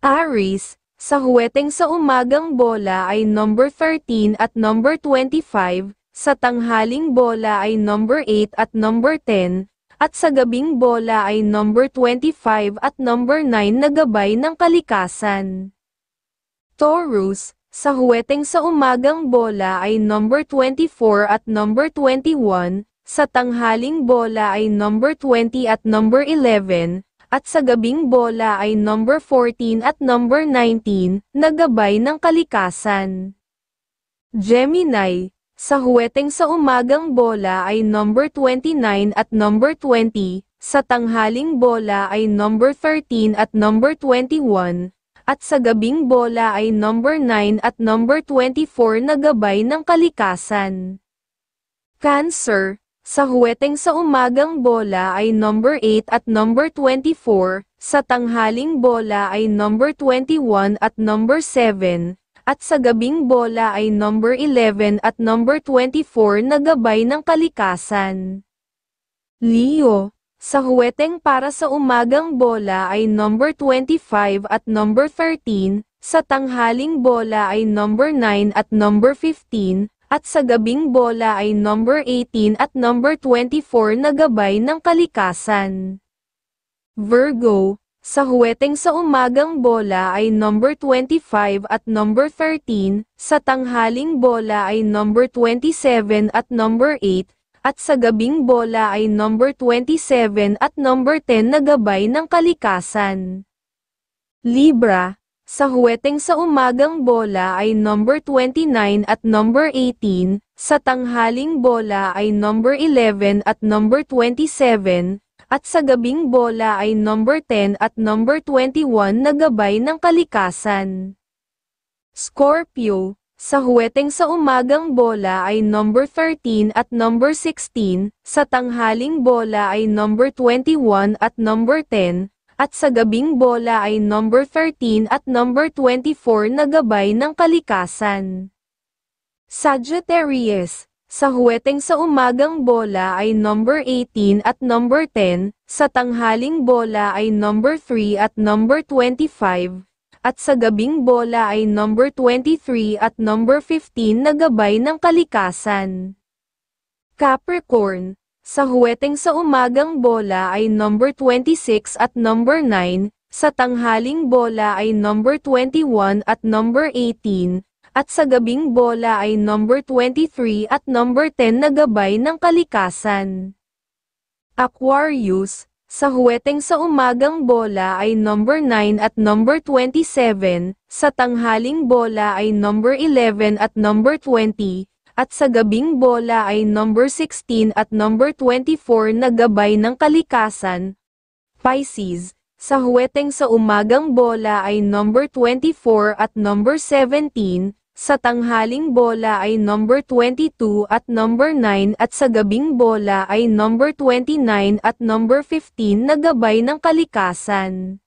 Aries, sa huweteng sa umagang bola ay number 13 at number 25, sa tanghaling bola ay number 8 at number 10, at sa gabing bola ay number 25 at number 9 na gabay ng kalikasan. Taurus, sa huweteng sa umagang bola ay number 24 at number 21, sa tanghaling bola ay number 20 at number 11, at sa gabing bola ay number 14 at number 19, na gabay ng kalikasan. Gemini, sa huweteng sa umagang bola ay number 29 at number 20, sa tanghaling bola ay number 13 at number 21, at sa gabing bola ay number 9 at number 24 na gabay ng kalikasan. Cancer, sa huweteng sa umagang bola ay number 8 at number 24, sa tanghaling bola ay number 21 at number 7, at sa gabing bola ay number 11 at number 24 na gabay ng kalikasan. Leo, sa huweteng para sa umagang bola ay number 25 at number 13, sa tanghaling bola ay number 9 at number 15, at sa gabing bola ay number 18 at number 24 na gabay ng kalikasan. Virgo, sa huweteng sa umagang bola ay number 25 at number 13, sa tanghaling bola ay number 27 at number 8, at sa gabing bola ay number 27 at number 10 na gabay ng kalikasan. Libra, sa huweteng sa umagang bola ay number 29 at number 18, sa tanghaling bola ay number 11 at number 27, at sa gabing bola ay number 10 at number 21 na gabay ng kalikasan. Scorpio, sa huweteng sa umagang bola ay number 13 at number 16, sa tanghaling bola ay number 21 at number 10, at sa gabing bola ay number 13 at number 24 na gabay ng kalikasan. Sagittarius, sa huweteng sa umagang bola ay number 18 at number 10, sa tanghaling bola ay number 3 at number 25, at sa gabing bola ay number 23 at number 15 na gabay ng kalikasan. Capricorn, sa huweteng sa umagang bola ay number 26 at number 9, sa tanghaling bola ay number 21 at number 18, at sa gabing bola ay number 23 at number 10 na gabay ng kalikasan. Aquarius, sa huweteng sa umagang bola ay number 9 at number 27, sa tanghaling bola ay number 11 at number 20, at sa gabing bola ay number 16 at number 24 na gabay ng kalikasan. Pisces, sa huweteng sa umagang bola ay number 24 at number 17, sa tanghaling bola ay number 22 at number 9 at sa gabing bola ay number 29 at number 15 na gabay ng kalikasan.